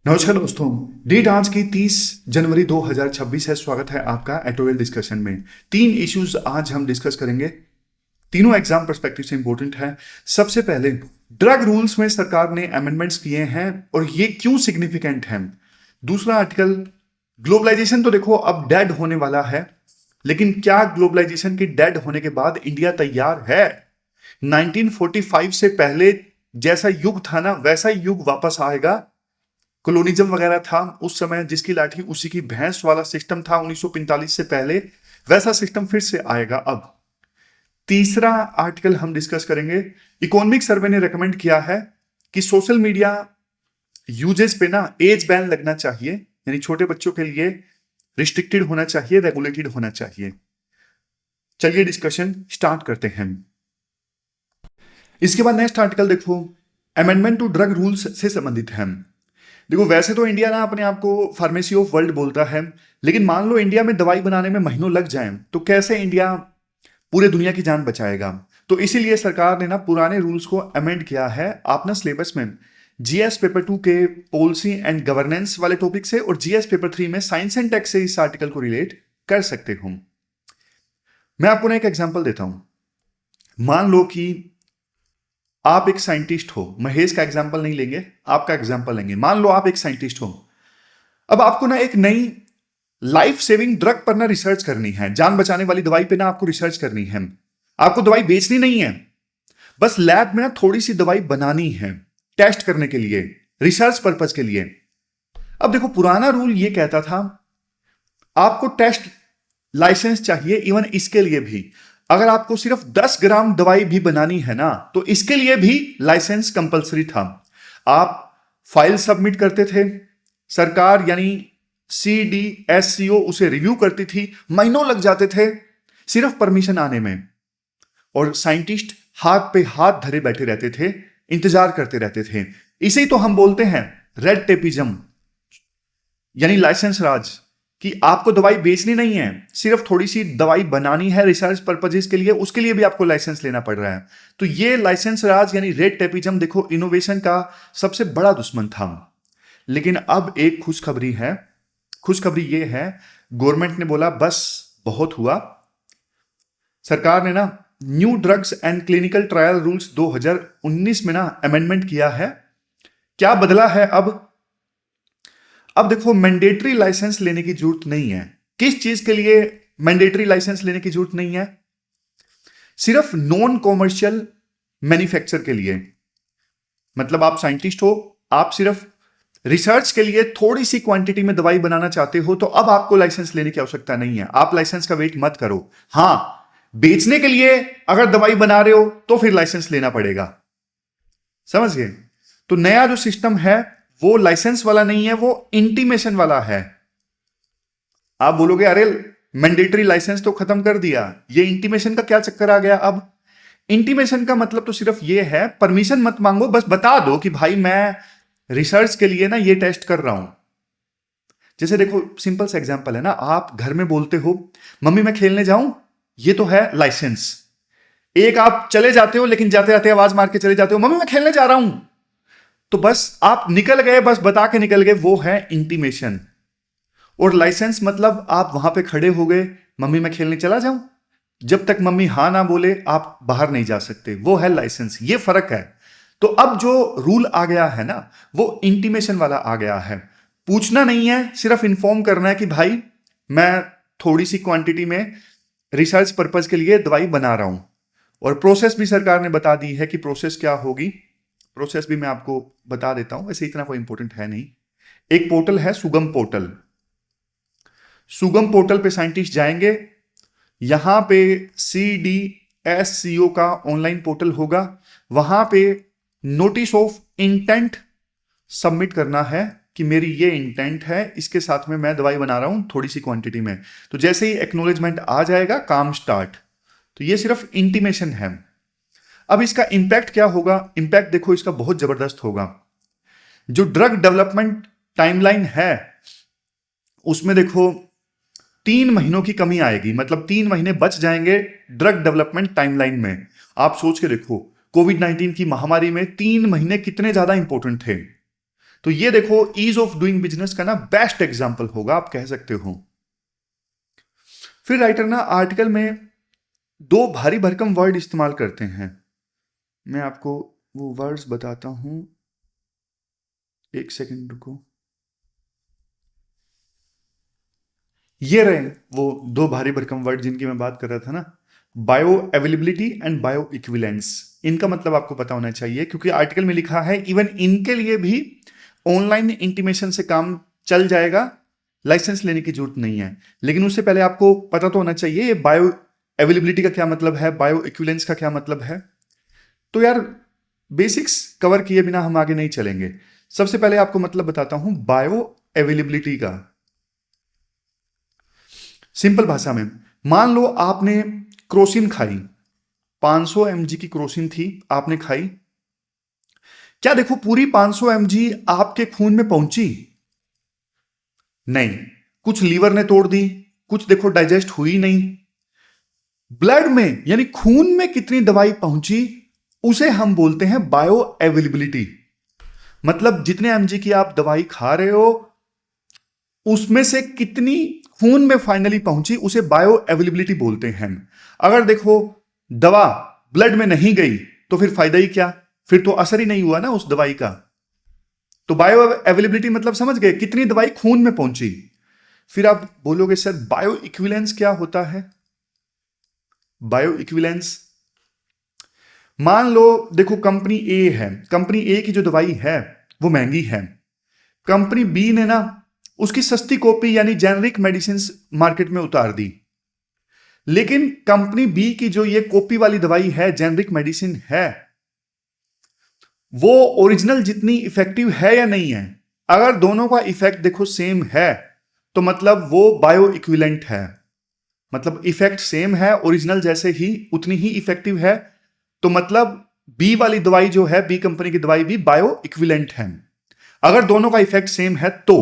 नमस्कार दोस्तों। डेट आज की 30 जनवरी 2026 है। स्वागत है आपका एटोरियल डिस्कशन में। तीन इश्यूज आज हम डिस्कस करेंगे। तीनों एग्जाम पर्सपेक्टिव से इंपॉर्टेंट है। सबसे पहले ड्रग रूल्स में सरकार ने अमेंडमेंट्स किए हैं और ये क्यों सिग्निफिकेंट हैं। दूसरा आर्टिकल, ग्लोबलाइजेशन तो देखो अब डेड होने वाला है, लेकिन क्या ग्लोबलाइजेशन के डेड होने के बाद इंडिया तैयार है? 1945 से पहले जैसा युग था ना, वैसा युग वापस आएगा। कोलोनिज्म वगैरह था उस समय, जिसकी लाठी उसी की भैंस वाला सिस्टम था 1945 से पहले, वैसा सिस्टम फिर से आएगा अब। तीसरा आर्टिकल हम डिस्कस करेंगे। इकोनॉमिक सर्वे ने रेकमेंड किया है कि सोशल मीडिया यूजेस पे ना एज बैन लगना चाहिए, यानी छोटे बच्चों के लिए रिस्ट्रिक्टेड होना चाहिए, रेगुलेटेड होना चाहिए। चलिए डिस्कशन स्टार्ट करते हैं। इसके बाद नेक्स्ट आर्टिकल देखो, अमेंडमेंट टू ड्रग रूल्स से संबंधित है। देखो वैसे तो इंडिया ना अपने आप को फार्मेसी ऑफ वर्ल्ड बोलता है, लेकिन मान लो इंडिया में दवाई बनाने में महीनों लग जाएं तो कैसे इंडिया पूरे दुनिया की जान बचाएगा। तो इसीलिए सरकार ने ना पुराने रूल्स को अमेंड किया है। आप ना सिलेबस में जीएस पेपर 2 के पॉलिसी एंड गवर्नेंस वाले टॉपिक से और जीएस पेपर 3 में साइंस एंड टेक से इस आर्टिकल को रिलेट कर सकते हो। मैं आपको ना एक एग्जाम्पल देता हूं। मान लो कि आप एक साइंटिस्ट हो। महेश का एग्जाम्पल नहीं लेंगे, आपका एग्जाम्पल लेंगे। मान लो आप एक साइंटिस्ट हो। अब आपको ना एक नई लाइफ सेविंग ड्रग पर ना रिसर्च करनी है, जान बचाने वाली दवाई पे ना आपको रिसर्च करनी है। आपको दवाई बेचनी नहीं है, बस लैब में ना थोड़ी सी दवाई बनानी है टेस्ट करने के लिए, रिसर्च पर्पज के लिए। अब देखो पुराना रूल ये कहता था आपको टेस्ट लाइसेंस चाहिए। इवन इसके लिए भी अगर आपको सिर्फ 10 ग्राम दवाई भी बनानी है ना, तो इसके लिए भी लाइसेंस कंपलसरी था। आप फाइल सबमिट करते थे, सरकार यानी CDSCO उसे रिव्यू करती थी, महीनों लग जाते थे सिर्फ परमिशन आने में, और साइंटिस्ट हाथ पे हाथ धरे बैठे रहते थे, इंतजार करते रहते थे। इसे तो हम बोलते हैं रेड टेपिज्म, यानी लाइसेंस राज, कि आपको दवाई बेचनी नहीं है, सिर्फ थोड़ी सी दवाई बनानी है रिसर्च पर्पजेस के लिए, उसके लिए भी आपको लाइसेंस लेना पड़ रहा है। तो ये लाइसेंस राज यानी रेड टेपिज्म देखो इनोवेशन का सबसे बड़ा दुश्मन था। लेकिन अब एक खुशखबरी है। खुशखबरी ये है, गवर्नमेंट ने बोला बस बहुत हुआ। सरकार ने ना new drugs and clinical trial rules 2019 में ना अमेंडमेंट किया है। क्या बदला है अब देखो मैंडेटरी लाइसेंस लेने की जरूरत नहीं है। किस चीज के लिए मैंडेटरी लाइसेंस लेने की जरूरत नहीं है? सिर्फ नॉन कॉमर्शियल मैन्युफैक्चर के लिए। मतलब आप साइंटिस्ट हो, आप सिर्फ रिसर्च के लिए थोड़ी सी क्वांटिटी में दवाई बनाना चाहते हो, तो अब आपको लाइसेंस लेने की आवश्यकता नहीं है। आप लाइसेंस का वेट मत करो। हां, बेचने के लिए अगर दवाई बना रहे हो तो फिर लाइसेंस लेना पड़ेगा। समझ गए? तो नया जो सिस्टम है वो लाइसेंस वाला नहीं है, वो इंटीमेशन वाला है। आप बोलोगे अरे मैंडेटरी लाइसेंस तो खत्म कर दिया, ये इंटीमेशन का क्या चक्कर आ गया? अब इंटीमेशन का मतलब तो सिर्फ ये है, परमिशन मत मांगो, बस बता दो कि भाई मैं रिसर्च के लिए ना ये टेस्ट कर रहा हूं। जैसे देखो सिंपल सा एग्जांपल है ना, आप घर में बोलते हो मम्मी मैं खेलने जाऊं, ये तो है लाइसेंस। एक आप चले जाते हो, लेकिन जाते जाते आवाज मार के चले जाते हो मम्मी मैं खेलने जा रहा हूं, तो बस आप निकल गए, बस बता के निकल गए, वो है इंटीमेशन। और लाइसेंस मतलब आप वहां पे खड़े हो गए, मम्मी मैं खेलने चला जाऊं, जब तक मम्मी हां ना बोले आप बाहर नहीं जा सकते, वो है लाइसेंस। ये फर्क है। तो अब जो रूल आ गया है ना, वो इंटीमेशन वाला आ गया है। पूछना नहीं है, सिर्फ इन्फॉर्म करना है कि भाई मैं थोड़ी सी क्वांटिटी में रिसर्च पर्पज के लिए दवाई बना रहा हूं। और प्रोसेस भी सरकार ने बता दी है कि प्रोसेस क्या होगी। प्रोसेस भी मैं आपको बता देता हूं, वैसे इतना कोई इंपॉर्टेंट है नहीं। एक पोर्टल है सुगम पोर्टल। सुगम पोर्टल पे साइंटिस्ट जाएंगे, यहां पे CDSCO का ऑनलाइन पोर्टल होगा, वहां पे नोटिस ऑफ इंटेंट सबमिट करना है कि मेरी ये इंटेंट है, इसके साथ में मैं दवाई बना रहा हूं थोड़ी सी क्वांटिटी में। तो जैसे ही एक्नॉलेजमेंट आ जाएगा, काम स्टार्ट। तो ये सिर्फ इंटीमेशन है। अब इसका इंपैक्ट क्या होगा? इंपैक्ट देखो इसका बहुत जबरदस्त होगा। जो ड्रग डेवलपमेंट टाइमलाइन है उसमें देखो 3 महीनों की कमी आएगी, मतलब 3 महीने बच जाएंगे ड्रग डेवलपमेंट टाइमलाइन में। आप सोच के देखो कोविड-19 की महामारी में 3 महीने कितने ज्यादा इंपॉर्टेंट थे। तो ये देखो ईज ऑफ डूइंग बिजनेस का ना बेस्ट एग्जांपल होगा, आप कह सकते हो। फिर राइटर ना आर्टिकल में दो भारी भरकम वर्ड इस्तेमाल करते हैं। मैं आपको वो वर्ड्स बताता हूं, एक सेकंड रुको। ये रहे वो दो भारी भरकम वर्ड जिनकी मैं बात कर रहा था ना, bio availability and bio equivalence. इनका मतलब आपको पता होना चाहिए, क्योंकि आर्टिकल में लिखा है इवन इनके लिए भी ऑनलाइन इंटीमेशन से काम चल जाएगा, लाइसेंस लेने की जरूरत नहीं है। लेकिन उससे पहले आपको पता तो होना चाहिए ये बायो अवेलेबिलिटी का क्या मतलब है, बायो इक्विवेलेंस का क्या मतलब है। तो यार बेसिक्स कवर किए बिना हम आगे नहीं चलेंगे। सबसे पहले आपको मतलब बताता हूं बायो अवेलेबिलिटी का। सिंपल भाषा में, मान लो आपने क्रोसिन खाई, 500 mg की क्रोसिन थी, आपने खाई। क्या देखो पूरी 500 mg आपके खून में पहुंची? नहीं, कुछ लीवर ने तोड़ दी, कुछ देखो डाइजेस्ट हुई नहीं। ब्लड में यानी खून में कितनी दवाई पहुंची उसे हम बोलते हैं बायो अवेलेबिलिटी। मतलब जितने mg की आप दवाई खा रहे हो उसमें से कितनी खून में फाइनली पहुंची उसे बायो अवेलेबिलिटी बोलते हैं। अगर देखो दवा ब्लड में नहीं गई तो फिर फायदा ही क्या, फिर तो असर ही नहीं हुआ ना उस दवाई का। तो बायो अवेलेबिलिटी मतलब समझ गए, कितनी दवाई खून में पहुंची। फिर आप बोलोगे सर बायो इक्विवेलेंस क्या होता है? बायो इक्विवेलेंस, मान लो देखो कंपनी ए है, कंपनी ए की जो दवाई है वो महंगी है, कंपनी बी ने ना उसकी सस्ती कॉपी यानी जेनरिक मेडिसिन मार्केट में उतार दी। लेकिन कंपनी बी की जो ये कॉपी वाली दवाई है, जेनरिक मेडिसिन है, वो ओरिजिनल जितनी इफेक्टिव है या नहीं है? अगर दोनों का इफेक्ट देखो सेम है तो मतलब वो बायो इक्विवेलेंट है। मतलब इफेक्ट सेम है, ओरिजिनल जैसे ही उतनी ही इफेक्टिव है, तो मतलब बी वाली दवाई जो है, बी कंपनी की दवाई भी बायो इक्विवेलेंट है। अगर दोनों का इफेक्ट सेम है तो,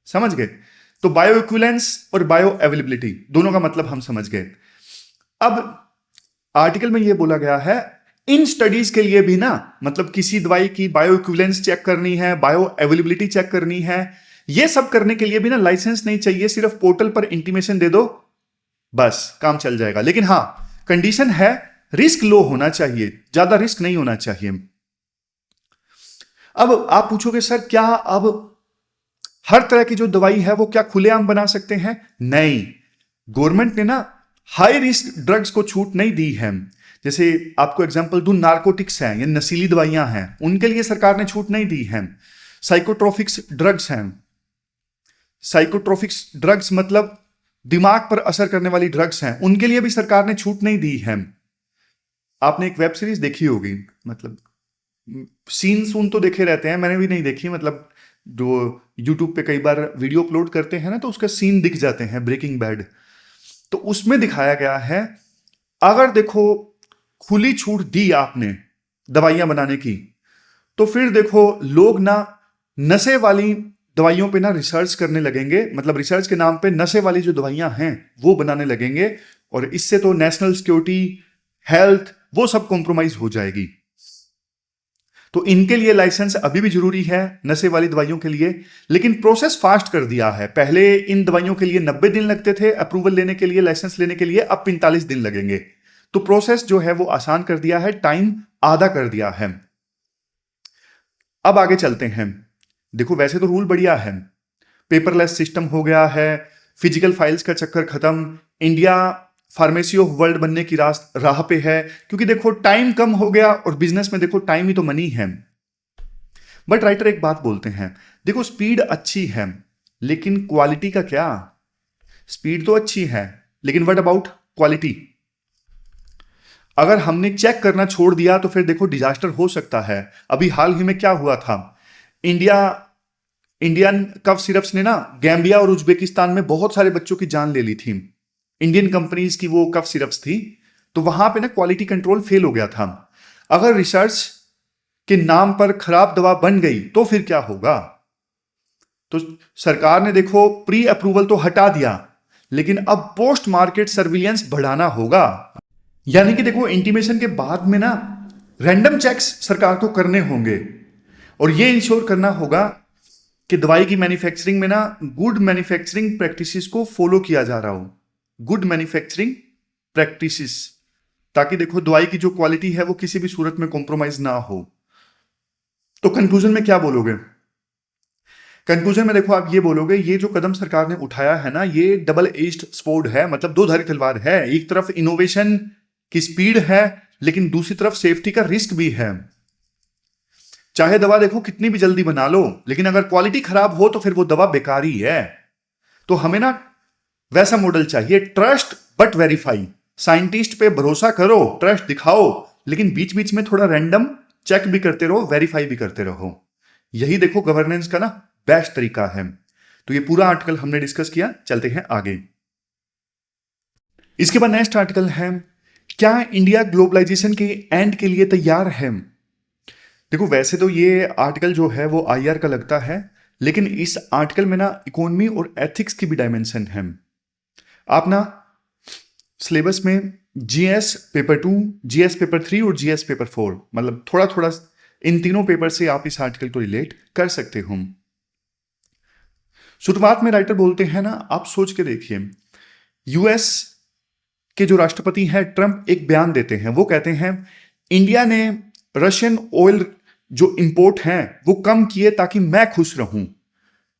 समझ गए? तो बायो इक्विवेलेंस और बायो अवेलेबिलिटी दोनों का मतलब हम समझ गए। अब आर्टिकल में यह बोला गया है इन स्टडीज के लिए भी ना, मतलब किसी दवाई की बायो इक्विवेलेंस चेक करनी है, बायो अवेलेबिलिटी चेक करनी है, यह सब करने के लिए भी ना लाइसेंस नहीं चाहिए, सिर्फ पोर्टल पर इंटीमेशन दे दो बस काम चल जाएगा। लेकिन हां कंडीशन है रिस्क लो होना चाहिए, ज्यादा रिस्क नहीं होना चाहिए। अब आप पूछोगे सर क्या अब हर तरह की जो दवाई है वो क्या खुलेआम बना सकते हैं? नहीं, गवर्नमेंट ने ना हाई रिस्क ड्रग्स को छूट नहीं दी है। जैसे आपको एग्जांपल दूं, नारकोटिक्स हैं या नशीली दवाइयां हैं, उनके लिए सरकार ने छूट नहीं दी है। साइकोट्रोपिक्स ड्रग्स हैं, साइकोट्रोपिक्स ड्रग्स मतलब दिमाग पर असर करने वाली ड्रग्स हैं, उनके लिए भी सरकार ने छूट नहीं दी है। आपने एक वेब सीरीज देखी होगी, मतलब सीन सून तो देखे रहते हैं, मैंने भी नहीं देखी, मतलब जो यूट्यूब पे कई बार वीडियो अपलोड करते हैं ना तो उसका सीन दिख जाते हैं, ब्रेकिंग बैड। तो उसमें दिखाया गया है अगर देखो खुली छूट दी आपने दवाइयां बनाने की, तो फिर देखो लोग ना नशे वाली दवाइयों पे ना रिसर्च करने लगेंगे, मतलब रिसर्च के नाम पे नशे वाली जो दवाइयां हैं वो बनाने लगेंगे, और इससे तो नेशनल सिक्योरिटी, हेल्थ, वो सब कॉम्प्रोमाइज हो जाएगी। तो इनके लिए लाइसेंस अभी भी जरूरी है, नशे वाली दवाइयों के लिए, लेकिन प्रोसेस फास्ट कर दिया है। पहले इन दवाइयों के लिए 90 दिन लगते थे अप्रूवल लेने के लिए, लाइसेंस लेने के लिए, अब 45 दिन लगेंगे। तो प्रोसेस जो है वो आसान कर दिया है, टाइम आधा कर दिया है। अब आगे चलते हैं। देखो वैसे तो रूल बढ़िया है, पेपरलेस सिस्टम हो गया है, फिजिकल फाइल्स का चक्कर खत्म, इंडिया फार्मेसी ऑफ वर्ल्ड बनने की राह पे है, क्योंकि देखो टाइम कम हो गया, और बिजनेस में देखो टाइम ही तो मनी है। बट राइटर एक बात बोलते हैं, देखो स्पीड अच्छी है लेकिन क्वालिटी का क्या? स्पीड तो अच्छी है लेकिन व्हाट अबाउट क्वालिटी? अगर हमने चेक करना छोड़ दिया तो फिर देखो डिजास्टर हो सकता है। अभी हाल ही में क्या हुआ था, इंडियन कफ सिरप्स ने ना गैम्बिया और उज्बेकिस्तान में बहुत सारे बच्चों की जान ले ली थी। इंडियन कंपनीज की वो कफ सिरप्स थी, तो वहां पे ना क्वालिटी कंट्रोल फेल हो गया था। अगर रिसर्च के नाम पर खराब दवा बन गई तो फिर क्या होगा? तो सरकार ने देखो प्री अप्रूवल तो हटा दिया, लेकिन अब पोस्ट मार्केट सर्विलियंस बढ़ाना होगा। यानी कि देखो इंटीमेशन के बाद में ना रैंडम चेक्स सरकार को करने होंगे। और ये इंश्योर करना होगा कि दवाई की मैन्युफैक्चरिंग में ना गुड मैन्युफैक्चरिंग प्रैक्टिसेस को फॉलो किया जा रहा हो, गुड मैन्युफैक्चरिंग प्रैक्टिसेस, ताकि देखो दवाई की जो क्वालिटी है वो किसी भी सूरत में कॉम्प्रोमाइज ना हो। तो कंक्लूजन में क्या बोलोगे? कंक्लूजन में देखो आप ये बोलोगे, ये जो कदम सरकार ने उठाया है ना, ये डबल एज्ड स्वॉर्ड है, मतलब दो धारी तलवार है। एक तरफ इनोवेशन की स्पीड है, लेकिन दूसरी तरफ सेफ्टी का रिस्क भी है। चाहे दवा देखो कितनी भी जल्दी बना लो, लेकिन अगर क्वालिटी खराब हो तो फिर वो दवा बेकार ही है। तो हमें ना वैसा मॉडल चाहिए, ट्रस्ट बट वेरीफाई। साइंटिस्ट पे भरोसा करो, ट्रस्ट दिखाओ, लेकिन बीच बीच में थोड़ा रैंडम चेक भी करते रहो, वेरीफाई भी करते रहो। यही देखो गवर्नेंस का ना बेस्ट तरीका है। तो ये पूरा आर्टिकल हमने डिस्कस किया, चलते हैं आगे। इसके बाद नेक्स्ट आर्टिकल है, क्या इंडिया ग्लोबलाइजेशन के एंड के लिए तैयार है? देखो वैसे तो ये आर्टिकल जो है वो आईआर का लगता है, लेकिन इस आर्टिकल में ना इकोनॉमी और एथिक्स की भी डायमेंशन है। आप ना सिलेबस में जीएस पेपर 2, जीएस पेपर 3 और जीएस पेपर 4, मतलब थोड़ा थोड़ा इन तीनों पेपर से आप इस आर्टिकल को रिलेट कर सकते हो। शुरुआत में राइटर बोलते हैं ना, आप सोच के देखिए, यूएस के जो राष्ट्रपति हैं ट्रंप एक बयान देते हैं, वो कहते हैं इंडिया ने रशियन ऑयल जो इंपोर्ट हैं वो कम किए ताकि मैं खुश रहूं,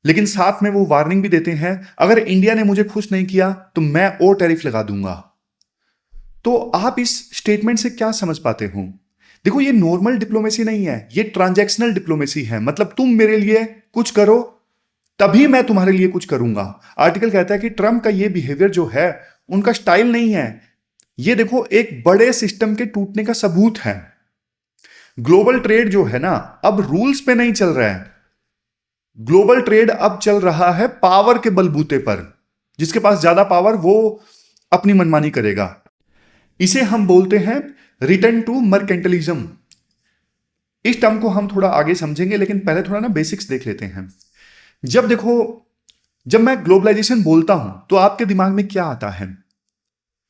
लेकिन साथ में वो वार्निंग भी देते हैं अगर इंडिया ने मुझे खुश नहीं किया तो मैं और टैरिफ लगा दूंगा। तो आप इस स्टेटमेंट से क्या समझ पाते हो? देखो ये नॉर्मल डिप्लोमेसी नहीं है, ये ट्रांजैक्शनल डिप्लोमेसी है। मतलब तुम मेरे लिए कुछ करो तभी मैं तुम्हारे लिए कुछ करूंगा। आर्टिकल कहता है कि ट्रंप का ये बिहेवियर जो है उनका स्टाइल नहीं है, ये देखो एक बड़े सिस्टम के टूटने का सबूत है। ग्लोबल ट्रेड जो है ना अब रूल्स पे नहीं चल रहा है, ग्लोबल ट्रेड अब चल रहा है पावर के बलबूते पर। जिसके पास ज्यादा पावर वो अपनी मनमानी करेगा। इसे हम बोलते हैं रिटर्न टू मर्केंटलिज्म। इस टर्म को हम थोड़ा आगे समझेंगे, लेकिन पहले थोड़ा ना बेसिक्स देख लेते हैं। जब देखो, जब मैं ग्लोबलाइजेशन बोलता हूं तो आपके दिमाग में क्या आता है?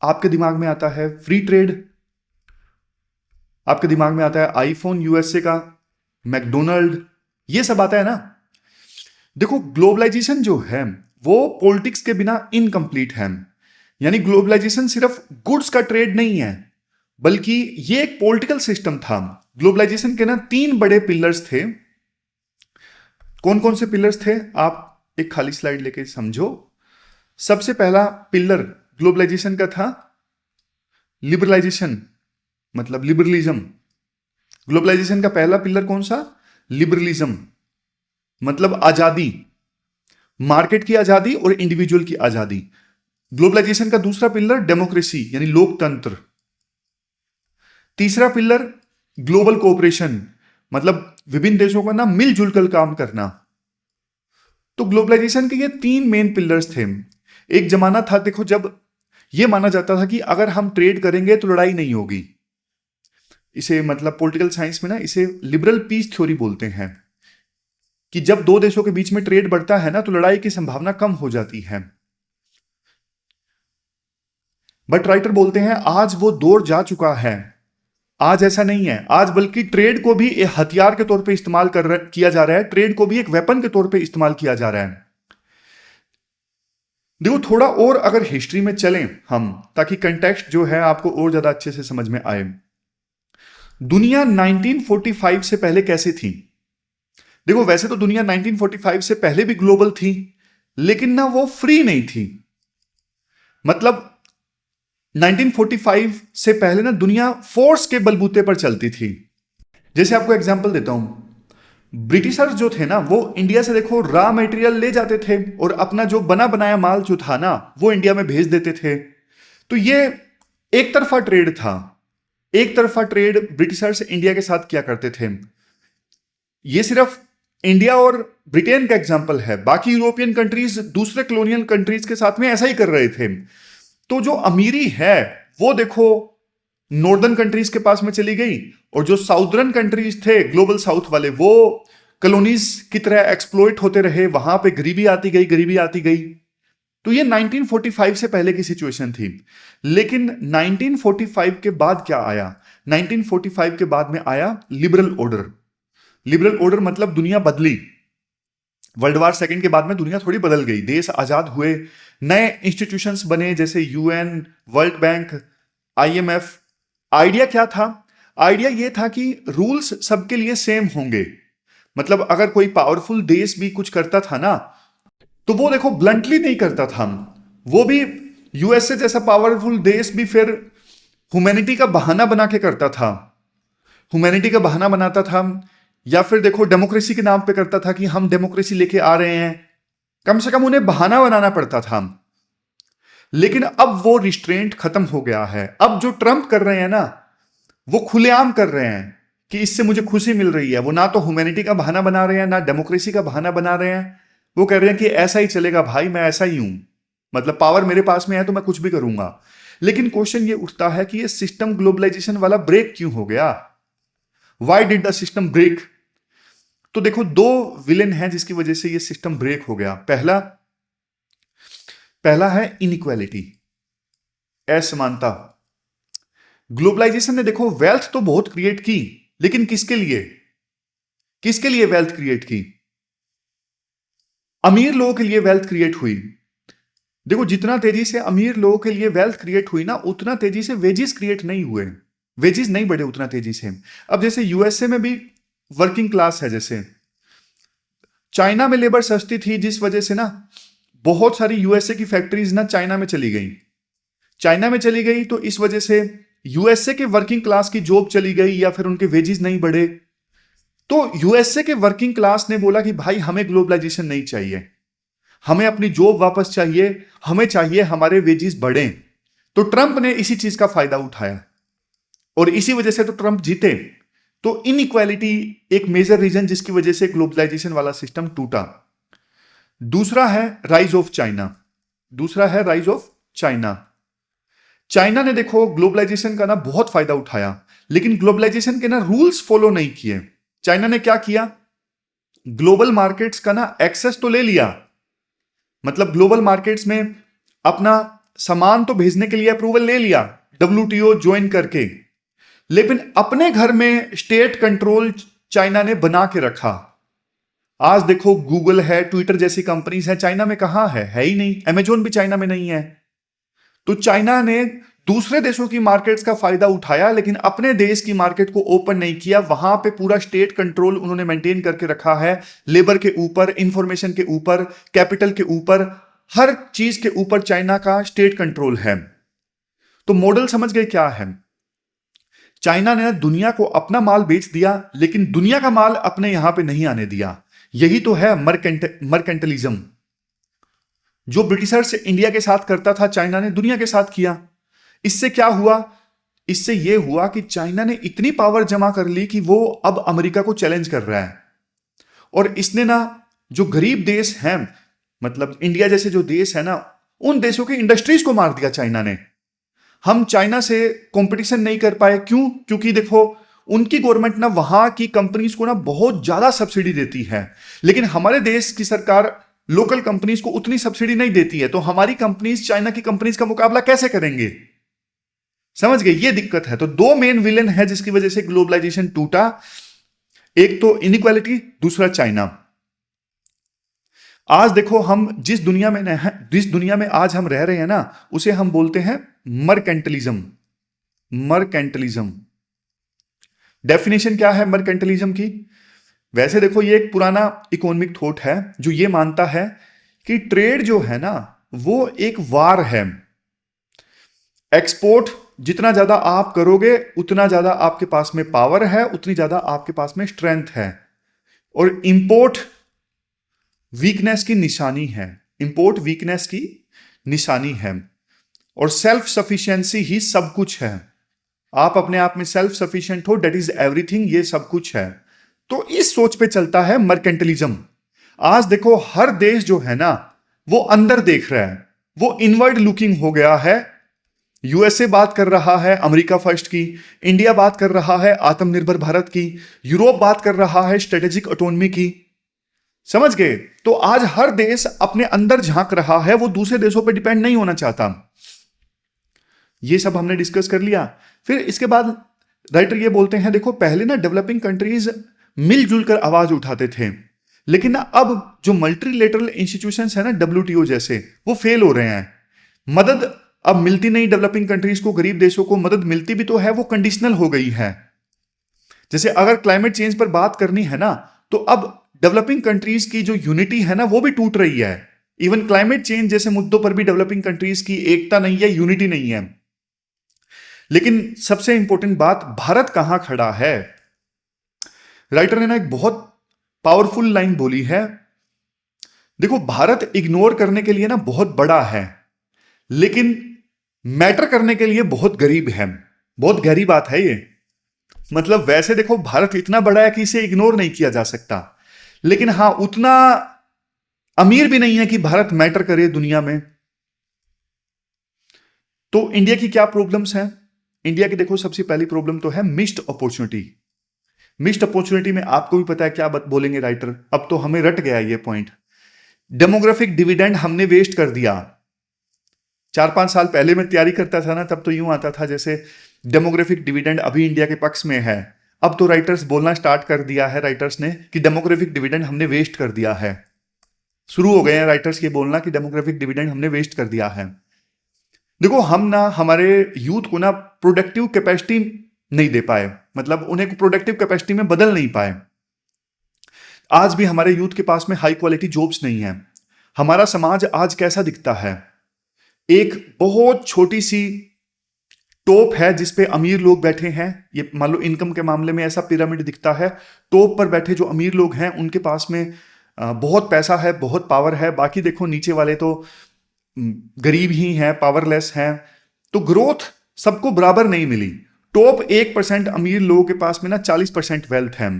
आपके दिमाग में आता है फ्री ट्रेड, आपके दिमाग में आता है आईफोन यूएसए का, मैकडोनल्ड, ये सब आता है ना। देखो ग्लोबलाइजेशन जो है वो पॉलिटिक्स के बिना इनकम्प्लीट है। यानी ग्लोबलाइजेशन सिर्फ गुड्स का ट्रेड नहीं है, बल्कि ये एक पॉलिटिकल सिस्टम था। ग्लोबलाइजेशन के ना 3 बड़े पिलर्स थे। कौन कौन से पिलर्स थे? आप एक खाली स्लाइड लेके समझो। सबसे पहला पिलर ग्लोबलाइजेशन का था लिबरलाइजेशन, मतलब लिबरलिज्म। ग्लोबलाइजेशन का पहला पिलर कौन सा? लिबरलिज्म, मतलब आजादी, मार्केट की आजादी और इंडिविजुअल की आजादी। ग्लोबलाइजेशन का दूसरा पिलर डेमोक्रेसी यानी लोकतंत्र। तीसरा पिलर ग्लोबल कोऑपरेशन, मतलब विभिन्न देशों का ना मिलजुल कर काम करना। तो ग्लोबलाइजेशन के ये 3 मेन पिलर्स थे। एक जमाना था देखो जब ये माना जाता था कि अगर हम ट्रेड करेंगे तो लड़ाई नहीं होगी। इसे मतलब पॉलिटिकल साइंस में ना इसे लिबरल पीस थ्योरी बोलते हैं, कि जब 2 देशों के बीच में ट्रेड बढ़ता है ना तो लड़ाई की संभावना कम हो जाती है। बट राइटर बोलते हैं आज वो दौर जा चुका है। आज ऐसा नहीं है, आज बल्कि ट्रेड को भी एक हथियार के तौर पे इस्तेमाल किया जा रहा है, ट्रेड को भी एक वेपन के तौर पे इस्तेमाल किया जा रहा है। देखो थोड़ा और अगर हिस्ट्री में चलें हम, ताकि कंटेक्स्ट जो है आपको और ज्यादा अच्छे से समझ में आए। दुनिया 1945 से पहले कैसे थी? देखो वैसे तो दुनिया 1945 से पहले भी ग्लोबल थी, लेकिन ना वो फ्री नहीं थी। मतलब 1945 से पहले ना दुनिया फोर्स के बलबूते पर चलती थी। जैसे आपको एग्जांपल देता हूं, ब्रिटिशर्स जो थे ना वो इंडिया से देखो रॉ मटेरियल ले जाते थे और अपना जो बना बनाया माल जो था ना वो इंडिया में भेज देते थे। तो ये एक तरफा ट्रेड था। एक तरफा ट्रेड ब्रिटिशर्स इंडिया के साथ किया करते थे। ये सिर्फ इंडिया और ब्रिटेन का एग्जाम्पल है, बाकी यूरोपियन कंट्रीज दूसरे कॉलोनियल कंट्रीज के साथ में ऐसा ही कर रहे थे। तो जो अमीरी है वो देखो नॉर्दर्न कंट्रीज के पास में चली गई, और जो साउदर्न कंट्रीज थे ग्लोबल साउथ वाले वो कॉलोनीज की तरह एक्सप्लॉइट होते रहे, वहां पे गरीबी आती गई, गरीबी आती गई। तो ये 1945 से पहले की सिचुएशन थी। लेकिन 1945 के बाद क्या आया? 1945 के बाद में आया लिबरल ऑर्डर। लिबरल ऑर्डर मतलब दुनिया बदली। वर्ल्ड वार सेकंड के बाद में दुनिया थोड़ी बदल गई, देश आजाद हुए, नए इंस्टीट्यूशंस बने जैसे UN, world bank, IMF. Idea क्या था? आइडिया ये था कि रूल्स सबके लिए सेम होंगे। मतलब अगर कोई पावरफुल देश भी कुछ करता था ना, तो वो देखो ब्लंटली नहीं करता था, वो भी यूएसए जैसा पावरफुल देश भी फिर ह्यूमैनिटी का बहाना बना के करता था, ह्यूमैनिटी का बहाना बनाता था, या फिर देखो डेमोक्रेसी के नाम पे करता था कि हम डेमोक्रेसी लेके आ रहे हैं। कम से कम उन्हें बहाना बनाना पड़ता था। लेकिन अब वो रिस्ट्रेंट खत्म हो गया है। अब जो ट्रंप कर रहे हैं ना, वो खुलेआम कर रहे हैं कि इससे मुझे खुशी मिल रही है। वो ना तो ह्यूमैनिटी का बहाना बना रहे हैं, ना डेमोक्रेसी का बहाना बना रहे हैं। वो कह रहे हैं कि ऐसा ही चलेगा भाई, मैं ऐसा ही हूं, मतलब पावर मेरे पास में है तो मैं कुछ भी करूंगा। लेकिन क्वेश्चन ये उठता है कि ये सिस्टम ग्लोबलाइजेशन वाला ब्रेक क्यों हो गया? Why did the system break? तो देखो दो विलेन हैं जिसकी वजह से ये सिस्टम ब्रेक हो गया। पहला है इनइक्वालिटी, असमानता। ग्लोबलाइजेशन ने देखो वेल्थ तो बहुत क्रिएट की, लेकिन किसके लिए? किसके लिए वेल्थ क्रिएट की? अमीर लोगों के लिए वेल्थ क्रिएट हुई। देखो जितना तेजी से अमीर लोगों के लिए वेल्थ क्रिएट हुई ना, उतना तेजी से वेजेस क्रिएट नहीं हुए, वेजेस नहीं बढ़े उतना तेजी से। अब जैसे यूएसए में भी वर्किंग क्लास है, जैसे चाइना में लेबर सस्ती थी, जिस वजह से ना बहुत सारी यूएसए की फैक्ट्रीज ना चाइना में चली गई। चाइना में चली गई तो इस वजह से यूएसए के वर्किंग क्लास की जॉब चली गई, या फिर उनके वेजेस नहीं बढ़े। तो यूएसए के वर्किंग क्लास ने बोला कि भाई हमें ग्लोबलाइजेशन नहीं चाहिए, हमें अपनी जॉब वापस चाहिए, हमें चाहिए हमारे वेजेस बढ़े। तो ट्रंप ने इसी चीज का फायदा उठाया और इसी वजह से तो ट्रंप जीते। तो इनइक्वालिटी एक मेजर रीजन जिसकी वजह से ग्लोबलाइजेशन वाला सिस्टम टूटा। दूसरा है राइज ऑफ चाइना। चाइना ने देखो ग्लोबलाइजेशन का ना बहुत फायदा उठाया, लेकिन ग्लोबलाइजेशन के ना रूल्स फॉलो नहीं किए। चाइना ने क्या किया? ग्लोबल मार्केट्स का ना एक्सेस तो ले लिया, मतलब ग्लोबल मार्केट्स में अपना सामान तो भेजने के लिए अप्रूवल ले लिया डब्ल्यूटीओ ज्वाइन करके, लेकिन अपने घर में स्टेट कंट्रोल चाइना ने बना के रखा। आज देखो गूगल है, ट्विटर जैसी कंपनीज है, चाइना में कहां है ही नहीं। अमेजोन भी चाइना में नहीं है। तो चाइना ने दूसरे देशों की मार्केट्स का फायदा उठाया, लेकिन अपने देश की मार्केट को ओपन नहीं किया। वहां पे पूरा स्टेट कंट्रोल उन्होंने मेंटेन करके रखा है, लेबर के ऊपर, इंफॉर्मेशन के ऊपर, कैपिटल के ऊपर, हर चीज के ऊपर चाइना का स्टेट कंट्रोल है। तो मॉडल समझ गए क्या है? चाइना ने दुनिया को अपना माल बेच दिया, लेकिन दुनिया का माल अपने यहां पे नहीं आने दिया। यही तो है मर्केंटलिज्म। जो ब्रिटिशर्स इंडिया के साथ करता था, चाइना ने दुनिया के साथ किया। इससे क्या हुआ? इससे यह हुआ कि चाइना ने इतनी पावर जमा कर ली कि वो अब अमेरिका को चैलेंज कर रहा है। और इसने ना जो गरीब देश हैं, मतलब इंडिया जैसे जो देश है ना, उन देशों की इंडस्ट्रीज को मार दिया चाइना ने। हम चाइना से कंपटीशन नहीं कर पाए। क्यों? क्योंकि देखो उनकी गवर्नमेंट ना वहां की कंपनीज को ना बहुत ज्यादा सब्सिडी देती है, लेकिन हमारे देश की सरकार लोकल कंपनीज को उतनी सब्सिडी नहीं देती है। तो हमारी कंपनीज चाइना की कंपनीज का मुकाबला कैसे करेंगे? समझ गए? ये दिक्कत है। तो दो मेन विलेन है जिसकी वजह से ग्लोबलाइजेशन टूटा। एक तो इनइक्वालिटी, दूसरा चाइना। आज देखो हम जिस दुनिया में आज हम रह रहे हैं ना, उसे हम बोलते हैं मर्केंटलिज्म। डेफिनेशन क्या है मर्केंटलिज्म की? वैसे देखो ये एक पुराना इकोनॉमिक थॉट है जो ये मानता है कि ट्रेड जो है ना वो एक वार है। एक्सपोर्ट जितना ज्यादा आप करोगे उतना ज्यादा आपके पास में पावर है, उतनी ज्यादा आपके पास में स्ट्रेंथ है। और इंपोर्ट वीकनेस की निशानी है। इंपोर्ट वीकनेस की निशानी है। और सेल्फ सफिशिएंसी ही सब कुछ है। आप अपने आप में सेल्फ सफिशिएंट हो, दैट इज एवरीथिंग, ये सब कुछ है। तो इस सोच पे चलता है मर्केंटलिज्म। आज देखो हर देश जो है ना वो अंदर देख रहा है, वो इनवर्ड लुकिंग हो गया है। यूएसए बात कर रहा है अमेरिका फर्स्ट की, इंडिया बात कर रहा है आत्मनिर्भर भारत की, यूरोप बात कर रहा है स्ट्रेटेजिक ऑटोनॉमी की। समझ गए? तो आज हर देश अपने अंदर झांक रहा है, वो दूसरे देशों पर डिपेंड नहीं होना चाहता। ये सब हमने डिस्कस कर लिया। फिर इसके बाद राइटर ये बोलते हैं, देखो पहले ना डेवलपिंग कंट्रीज मिलजुल कर आवाज उठाते थे। लेकिन ना अब जो मल्टीलेटरल इंस्टीट्यूशंस है ना, डब्ल्यूटीओ जैसे, वो फेल हो रहे हैं। मदद अब मिलती नहीं डेवलपिंग कंट्रीज को, गरीब देशों को मदद मिलती भी तो है, वो कंडीशनल हो गई है। जैसे अगर क्लाइमेट चेंज पर बात करनी है ना, तो अब डेवलपिंग कंट्रीज की जो यूनिटी है ना, वो भी टूट रही है। इवन क्लाइमेट चेंज जैसे मुद्दों पर भी डेवलपिंग कंट्रीज की एकता नहीं है, यूनिटी नहीं है। लेकिन सबसे इंपॉर्टेंट बात, भारत कहां खड़ा है। राइटर ने ना एक बहुत पावरफुल लाइन बोली है। देखो, भारत इग्नोर करने के लिए ना बहुत बड़ा है, लेकिन मैटर करने के लिए बहुत गरीब है। बहुत गहरी बात है ये। मतलब वैसे देखो, भारत इतना बड़ा है कि इसे इग्नोर नहीं किया जा सकता, लेकिन हां, उतना अमीर भी नहीं है कि भारत मैटर करे दुनिया में। तो इंडिया की क्या प्रॉब्लम्स हैं? इंडिया की देखो, सबसे पहली प्रॉब्लम तो है मिस्ड अपॉर्चुनिटी। मिस्ड अपॉर्चुनिटी में आपको भी पता है क्या बोलेंगे राइटर, अब तो हमें रट गया ये पॉइंट। डेमोग्राफिक डिविडेंड हमने वेस्ट कर दिया। 4-5 साल पहले मैं तैयारी करता था ना, तब तो यूं आता था जैसे डेमोग्राफिक डिविडेंड अभी इंडिया के पक्ष में है। अब तो राइटर्स बोलना स्टार्ट कर दिया है, राइटर्स ने, कि डेमोग्राफिक डिविडेंड हमने वेस्ट कर दिया है। शुरू हो गए हैं राइटर्स ये बोलना कि डेमोग्राफिक डिविडेंड हमने वेस्ट कर दिया है। देखो, हम ना हमारे यूथ को ना प्रोडक्टिव कैपेसिटी नहीं दे पाए, मतलब उन्हें प्रोडक्टिव कैपेसिटी में बदल नहीं पाए। आज भी हमारे यूथ के पास में हाई क्वालिटी जॉब्स नहीं है। हमारा समाज आज कैसा दिखता है? एक बहुत छोटी सी टॉप है जिसपे अमीर लोग बैठे हैं। ये मान लो इनकम के मामले में ऐसा पिरामिड दिखता है। टॉप पर बैठे जो अमीर लोग हैं, उनके पास में बहुत पैसा है, बहुत पावर है। बाकी देखो, नीचे वाले तो गरीब ही हैं, पावरलेस हैं। तो ग्रोथ सबको बराबर नहीं मिली। टॉप 1% अमीर लोगों के पास में ना 40% वेल्थ है।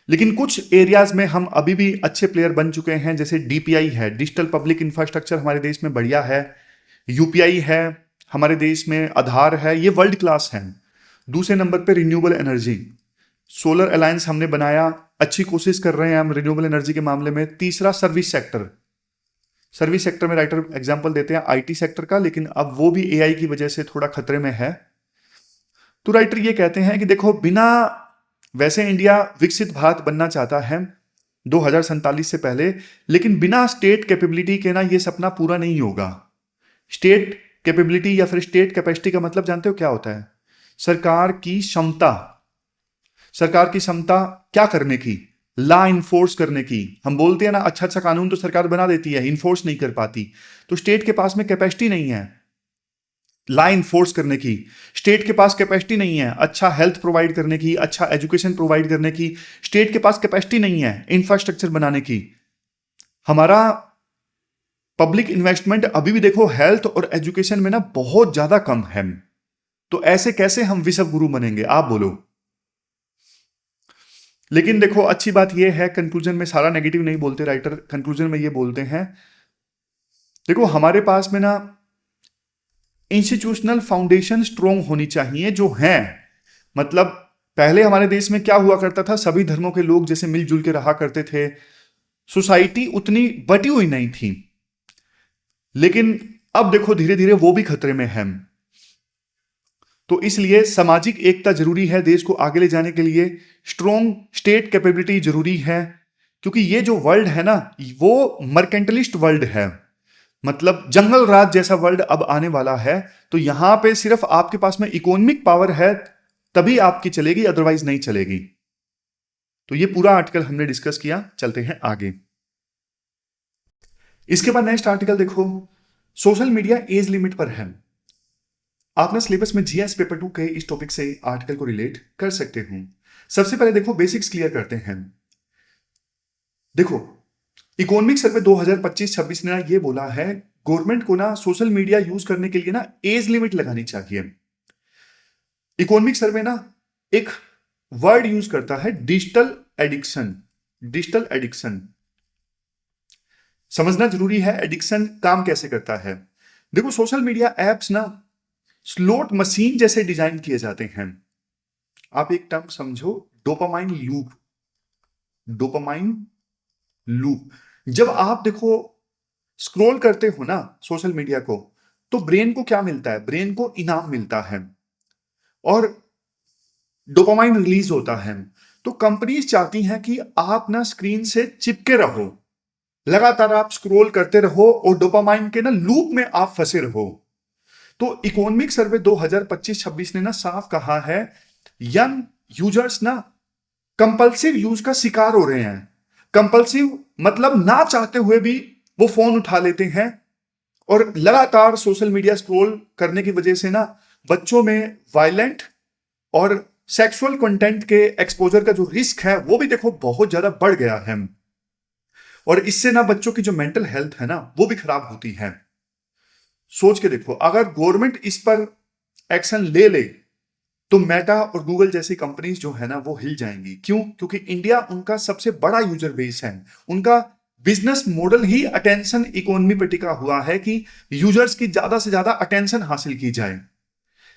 लेकिन कुछ एरियाज में हम अभी भी अच्छे प्लेयर बन चुके हैं, जैसे डीपीआई है, डिजिटल पब्लिक इंफ्रास्ट्रक्चर हमारे देश में बढ़िया है। यूपीआई है हमारे देश में, आधार है, ये वर्ल्ड क्लास है। दूसरे नंबर पे रिन्यूएबल एनर्जी, सोलर अलायंस हमने बनाया, अच्छी कोशिश कर रहे हैं हम रिन्यूएबल एनर्जी के मामले में। तीसरा सर्विस सेक्टर। सर्विस सेक्टर में राइटर एग्जांपल देते हैं आईटी सेक्टर का, लेकिन अब वो भी एआई की वजह से थोड़ा खतरे में है। तो राइटर ये कहते हैं कि देखो, बिना, वैसे इंडिया विकसित भारत बनना चाहता है 2047 से पहले, लेकिन बिना स्टेट कैपेबिलिटी के ना ये सपना पूरा नहीं होगा। स्टेट कैपेबिलिटी या फिर स्टेट कैपेसिटी का मतलब जानते हो क्या होता है? सरकार की क्षमता। सरकार की क्षमता क्या करने की? लॉ इन्फोर्स करने की। हम बोलते हैं ना, अच्छा अच्छा कानून तो सरकार बना देती है, इन्फोर्स नहीं कर पाती। तो स्टेट के पास में कैपेसिटी नहीं है लॉ इन्फोर्स करने की। स्टेट के पास कैपेसिटी नहीं है अच्छा हेल्थ प्रोवाइड करने की, अच्छा एजुकेशन प्रोवाइड करने की। स्टेट के पास कैपेसिटी नहीं है इंफ्रास्ट्रक्चर बनाने की। हमारा पब्लिक इन्वेस्टमेंट अभी भी देखो हेल्थ और एजुकेशन में ना बहुत ज्यादा कम है। तो ऐसे कैसे हम विश्व गुरु बनेंगे, आप बोलो। लेकिन देखो, अच्छी बात यह है, कंक्लूजन में सारा नेगेटिव नहीं बोलते राइटर, कंक्लूजन में ये बोलते हैं, देखो हमारे पास में ना इंस्टीट्यूशनल फाउंडेशन स्ट्रोंग होनी चाहिए, जो है, मतलब पहले हमारे देश में क्या हुआ करता था, सभी धर्मों के लोग जैसे मिलजुल के रहा करते थे, सोसाइटी उतनी बटी हुई नहीं थी। लेकिन अब देखो धीरे धीरे वो भी खतरे में है। तो इसलिए सामाजिक एकता जरूरी है देश को आगे ले जाने के लिए। स्ट्रोंग स्टेट कैपेबिलिटी जरूरी है, क्योंकि ये जो वर्ल्ड है ना, वो मर्केंटलिस्ट वर्ल्ड है, मतलब जंगल राज जैसा वर्ल्ड अब आने वाला है। तो यहां पे सिर्फ आपके पास में इकोनॉमिक पावर है तभी आपकी चलेगी, अदरवाइज नहीं चलेगी। तो ये पूरा आर्टिकल हमने डिस्कस किया, चलते हैं आगे। इसके बाद नेक्स्ट आर्टिकल देखो, सोशल मीडिया एज लिमिट पर है। आपने सिलेबस में जीएस पेपर 2 के इस टॉपिक से आर्टिकल को रिलेट कर सकते हो। सबसे पहले देखो बेसिक्स क्लियर करते हैं। देखो, इकोनॉमिक सर्वे 2025-26 ने ना ये बोला है, गवर्नमेंट को ना सोशल मीडिया यूज करने के लिए ना एज लिमिट लगानी चाहिए। इकोनॉमिक सर्वे ना एक वर्ड यूज करता है, डिजिटल एडिक्शन। डिजिटल एडिक्शन समझना जरूरी है, एडिक्शन काम कैसे करता है। देखो, सोशल मीडिया एप्स ना स्लॉट मशीन जैसे डिजाइन किए जाते हैं। आप एक टर्म समझो, डोपामाइन लूप। डोपामाइन लूप, जब आप देखो स्क्रॉल करते हो ना सोशल मीडिया को, तो ब्रेन को क्या मिलता है? ब्रेन को इनाम मिलता है और डोपामाइन रिलीज होता है। तो कंपनीज चाहती हैं कि आप ना स्क्रीन से चिपके रहो, लगातार आप स्क्रॉल करते रहो और डोपामाइन के ना लूप में आप फंसे रहो। तो इकोनॉमिक सर्वे 2025-26 ने ना साफ कहा है, यंग यूजर्स ना कंपल्सिव यूज का शिकार हो रहे हैं। कंपल्सिव मतलब ना चाहते हुए भी वो फोन उठा लेते हैं और लगातार सोशल मीडिया स्क्रॉल करने की वजह से ना बच्चों में वायलेंट और सेक्सुअल कंटेंट के एक्सपोजर का जो रिस्क है वो भी देखो बहुत ज्यादा बढ़ गया है। और इससे ना बच्चों की जो मेंटल हेल्थ है ना वो भी खराब होती है। सोच के देखो, अगर गवर्नमेंट इस पर एक्शन ले ले तो मेटा और गूगल जैसी कंपनीज जो है ना वो हिल जाएंगी। क्यों? क्योंकि इंडिया उनका सबसे बड़ा यूजर बेस है। उनका बिजनेस मॉडल ही अटेंशन इकोनॉमी पर टिका हुआ है कि यूजर्स की ज्यादा से ज्यादा अटेंशन हासिल की जाए।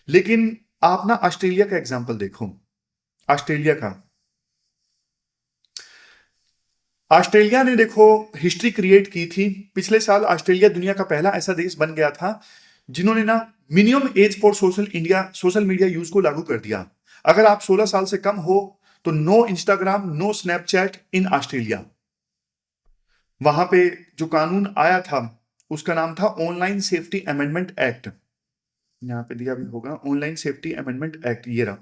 लेकिन आप ना ऑस्ट्रेलिया का एग्जांपल देखो। ऑस्ट्रेलिया ने देखो हिस्ट्री क्रिएट की थी। पिछले साल ऑस्ट्रेलिया दुनिया का पहला ऐसा देश बन गया था जिन्होंने ना minimum age for social media use को लागू कर दिया। अगर आप 16 साल से कम हो तो no Instagram, no Snapchat in Australia. वहां पे जो कानून आया था उसका नाम था ऑनलाइन सेफ्टी अमेंडमेंट एक्ट। यहां पे दिया भी होगा ऑनलाइन सेफ्टी अमेंडमेंट एक्ट, ये रहा।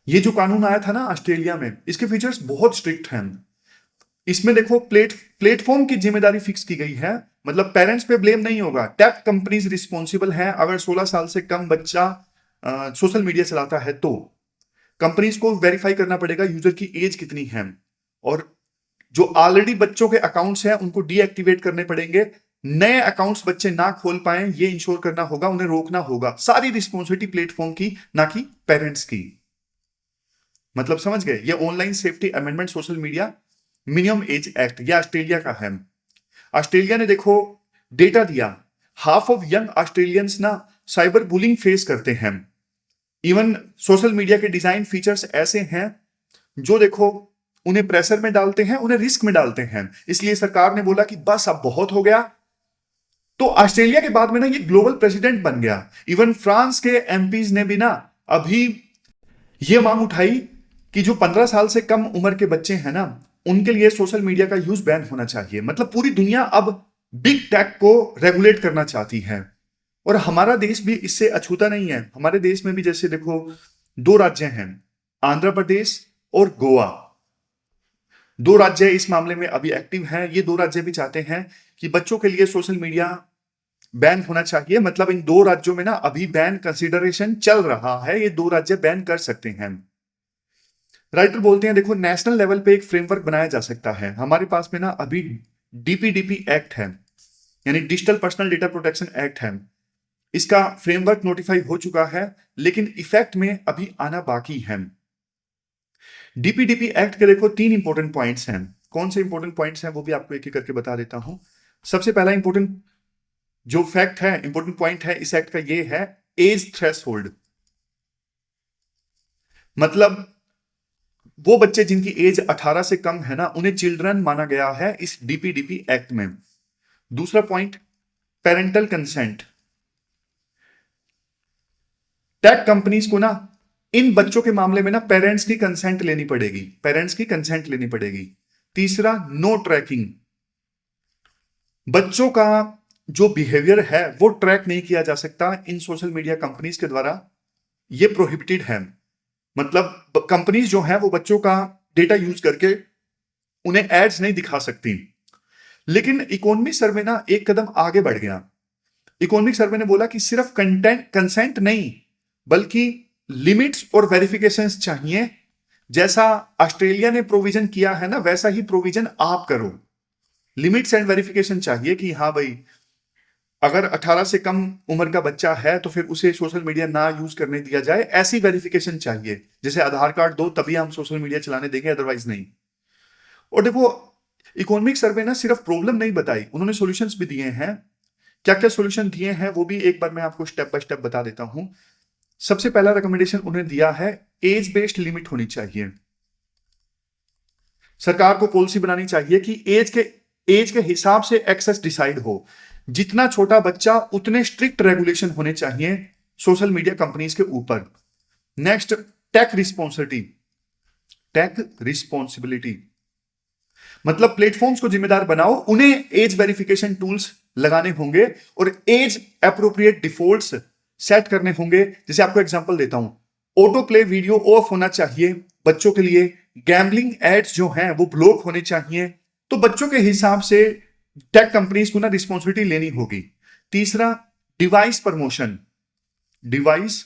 ये जो कानून आया था ना ऑस्ट्रेलिया में, इसके फीचर्स बहुत स्ट्रिक्ट हैं। इसमें देखो प्लेटफॉर्म की जिम्मेदारी फिक्स की गई है। मतलब पेरेंट्स पे ब्लेम नहीं होगा, टेक कंपनीज रिस्पॉन्सिबल है। अगर 16 साल से कम बच्चा सोशल मीडिया चलाता है तो कंपनीज को वेरीफाई करना पड़ेगा यूजर की एज कितनी है, और जो ऑलरेडी बच्चों के अकाउंट्स हैं उनको डीएक्टिवेट करने पड़ेंगे। नए अकाउंट्स बच्चे ना खोल पाए ये इंश्योर करना होगा, उन्हें रोकना होगा। सारी रिस्पॉन्सिबिलिटी प्लेटफॉर्म की, ना कि पेरेंट्स की। मतलब समझ गए? ये online safety amendment social media minimum age act, ये ऑस्ट्रेलिया का है। ऑस्ट्रेलिया ने देखो डेटा दिया, हाफ ऑफ यंग ऑस्ट्रेलियंस ना साइबर बुलिंग फेस करते हैं। इवन सोशल मीडिया के डिजाइन फीचर्स ऐसे हैं जो देखो उन्हें प्रेशर में डालते हैं, उन्हें रिस्क में डालते हैं। इसलिए सरकार ने बोला कि बस अब बहुत हो गया। तो ऑस्ट्रेलिया के बाद में ना ये ग्लोबल प्रेसिडेंट बन गया। इवन फ्रांस के एमपीज ने भी ना अभी ये मांग उठाई कि जो 15 साल से कम उम्र के बच्चे हैं ना उनके लिए सोशल मीडिया का यूज बैन होना चाहिए। मतलब पूरी दुनिया अब बिग टेक को रेगुलेट करना चाहती है, और हमारा देश भी इससे अछूता नहीं है। हमारे देश में भी जैसे देखो 2 राज्य हैं, आंध्र प्रदेश और गोवा। 2 राज्य इस मामले में अभी एक्टिव हैं। ये 2 राज्य भी चाहते हैं कि बच्चों के लिए सोशल मीडिया बैन होना चाहिए। मतलब इन 2 राज्यों में ना अभी बैन कंसिडरेशन चल रहा है, ये 2 राज्य बैन कर सकते हैं। राइटर बोलते हैं देखो नेशनल लेवल पे एक फ्रेमवर्क बनाया जा सकता है। हमारे पास में ना अभी डीपीडीपी एक्ट है, यानी digital personal data protection act है। इसका फ्रेमवर्क नोटिफाई हो चुका है, लेकिन इफेक्ट में अभी आना बाकी है। डीपीडीपी एक्ट के देखो 3 इंपॉर्टेंट पॉइंट्स हैं। कौन से इंपॉर्टेंट पॉइंट्स हैं वो भी आपको एक एक करके बता देता हूं। सबसे पहला इंपॉर्टेंट जो फैक्ट है, इंपॉर्टेंट पॉइंट है इस एक्ट का, ये है एज थ्रेशोल्ड। मतलब वो बच्चे जिनकी एज 18 से कम है ना उन्हें चिल्ड्रन माना गया है इस डीपीडीपी एक्ट में। दूसरा point, parental consent. Tech companies को ना इन बच्चों के मामले में ना पेरेंट्स की कंसेंट लेनी पड़ेगी। तीसरा, नो ट्रैकिंग। बच्चों का जो बिहेवियर है वो ट्रैक नहीं किया जा सकता इन सोशल मीडिया कंपनीज के द्वारा, ये प्रोहिबिटेड है। मतलब कंपनीज जो है वो बच्चों का डेटा यूज करके उन्हें एड्स नहीं दिखा सकती। लेकिन इकोनॉमिक सर्वे ना एक कदम आगे बढ़ गया। इकोनॉमिक सर्वे ने बोला कि सिर्फ कंसेंट नहीं बल्कि लिमिट्स और वेरिफिकेशंस चाहिए। जैसा ऑस्ट्रेलिया ने प्रोविजन किया है ना वैसा ही प्रोविजन आप करो। लिमिट्स एंड वेरिफिकेशन चाहिए कि हाँ भाई अगर 18 से कम उम्र का बच्चा है तो फिर उसे सोशल मीडिया ना यूज करने दिया जाए, ऐसी वेरिफिकेशन चाहिए। जैसे आधार कार्ड दो तभी हम सोशल मीडिया चलाने देंगे, अदरवाइज नहीं। और देखो इकोनॉमिक सर्वे ना सिर्फ प्रॉब्लम नहीं बताई, उन्होंने सॉल्यूशंस भी दिए हैं। क्या क्या सॉल्यूशन दिए हैं वो भी एक बार मैं आपको स्टेप बाय स्टेप बता देता हूं। सबसे पहला रिकमेंडेशन उन्होंने दिया है एज बेस्ड लिमिट होनी चाहिए। सरकार को पॉलिसी बनानी चाहिए कि एज के हिसाब से एक्सेस डिसाइड हो। जितना छोटा बच्चा उतने स्ट्रिक्ट रेगुलेशन होने चाहिए सोशल मीडिया कंपनीज के ऊपर। Next, tech responsibility. Tech responsibility मतलब प्लेटफॉर्म्स को जिम्मेदार बनाओ, उन्हें एज वेरिफिकेशन टूल्स लगाने होंगे और एज अप्रोप्रिएट डिफॉल्ट्स सेट करने होंगे। जैसे आपको एग्जांपल देता हूं, ऑटो प्ले वीडियो ऑफ होना चाहिए बच्चों के लिए, गैम्बलिंग एड्स जो हैं वो ब्लॉक होने चाहिए। तो बच्चों के हिसाब से टेक कंपनीज को ना रिस्पॉन्सिबिलिटी लेनी होगी। तीसरा, डिवाइस प्रमोशन। डिवाइस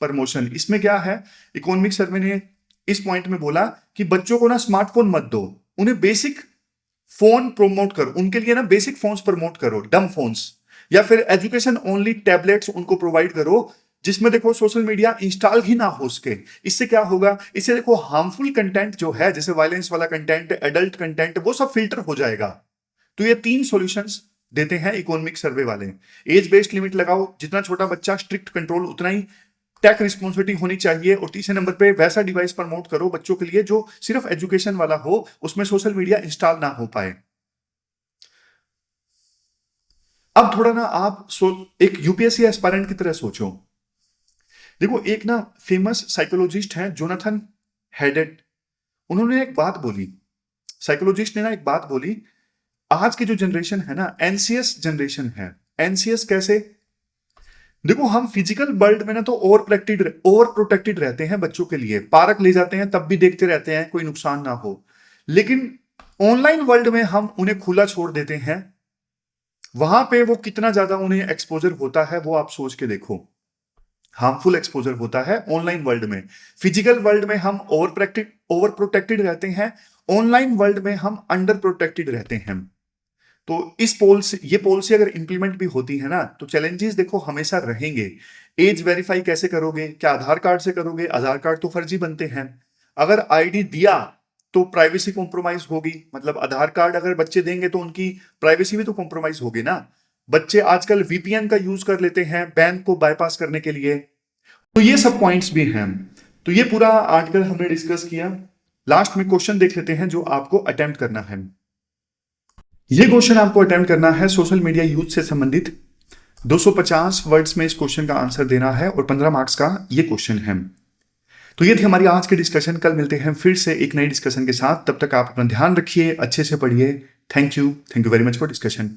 प्रमोशन इसमें क्या है, इकोनॉमिक सर्वे ने इस पॉइंट में बोला कि बच्चों को ना स्मार्टफोन मत दो, उन्हें बेसिक फोन प्रोमोट करो, उनके लिए ना बेसिक फोन्स प्रमोट करो, डम फोन्स, या फिर एजुकेशन ओनली टैबलेट्स उनको प्रोवाइड करो जिसमें देखो सोशल मीडिया इंस्टॉल ही ना हो सके। इससे क्या होगा, इससे देखो हार्मफुल कंटेंट जो है, जैसे वायलेंस वाला कंटेंट, एडल्ट कंटेंट, वो सब फिल्टर हो जाएगा। तो ये 3 सॉल्यूशंस देते हैं इकोनॉमिक सर्वे वाले। एज बेस्ड लिमिट लगाओ, जितना छोटा बच्चा स्ट्रिक्ट कंट्रोल उतना ही टेक रिस्पॉन्सिबिलिटी होनी चाहिए। और तीसरे नंबर पे वैसा डिवाइस प्रमोट करो बच्चों के लिए जो सिर्फ एजुकेशन वाला हो, उसमें सोशल मीडिया इंस्टॉल ना हो पाए। अब थोड़ा ना आप एक यूपीएससी एस्पायरेंट की तरह सोचो। देखो, एक ना फेमस साइकोलॉजिस्ट है जोनाथन हेडेड, उन्होंने एक बात बोली, साइकोलॉजिस्ट ने ना एक बात बोली, आज की जो जनरेशन है ना, एंसियस जनरेशन है। एंसियस कैसे? देखो, हम फिजिकल वर्ल्ड में ना तो ओवर प्रोटेक्टेड रहते हैं बच्चों के लिए, पार्क ले जाते हैं तब भी देखते रहते हैं कोई नुकसान ना हो, लेकिन ऑनलाइन वर्ल्ड में हम उन्हें खुला छोड़ देते हैं। वहां पे वो कितना ज्यादा उन्हें एक्सपोजर होता है वो आप सोच के देखो। हार्मफुल एक्सपोजर होता है ऑनलाइन वर्ल्ड में। फिजिकल वर्ल्ड में हम ओवर प्रोटेक्टेड रहते हैं, ऑनलाइन वर्ल्ड में हम अंडर प्रोटेक्टेड रहते हैं। तो ये पॉलिसी अगर इंप्लीमेंट भी होती है ना, तो चैलेंजेस देखो हमेशा रहेंगे। एज वेरीफाई कैसे करोगे? क्या आधार कार्ड से करोगे? आधार कार्ड तो फर्जी बनते हैं। अगर आईडी दिया तो प्राइवेसी कॉम्प्रोमाइज होगी, मतलब आधार कार्ड अगर बच्चे देंगे तो उनकी प्राइवेसी भी तो कॉम्प्रोमाइज होगी ना। बच्चे आजकल वीपीएन का यूज कर लेते हैं बैंक को बाईपास करने के लिए। तो ये सब पॉइंट्स भी हैं। तो ये पूरा आर्टिकल हमने डिस्कस किया। लास्ट में क्वेश्चन देख लेते हैं जो आपको अटेम्प्ट करना है। ये क्वेश्चन आपको अटेम्प्ट करना है सोशल मीडिया यूज से संबंधित। 250 वर्ड्स में इस क्वेश्चन का आंसर देना है और 15 मार्क्स का ये क्वेश्चन है। तो ये थी हमारी आज की डिस्कशन। कल मिलते हैं फिर से एक नई डिस्कशन के साथ। तब तक आप अपना ध्यान रखिए, अच्छे से पढ़िए। Thank you very much for discussion.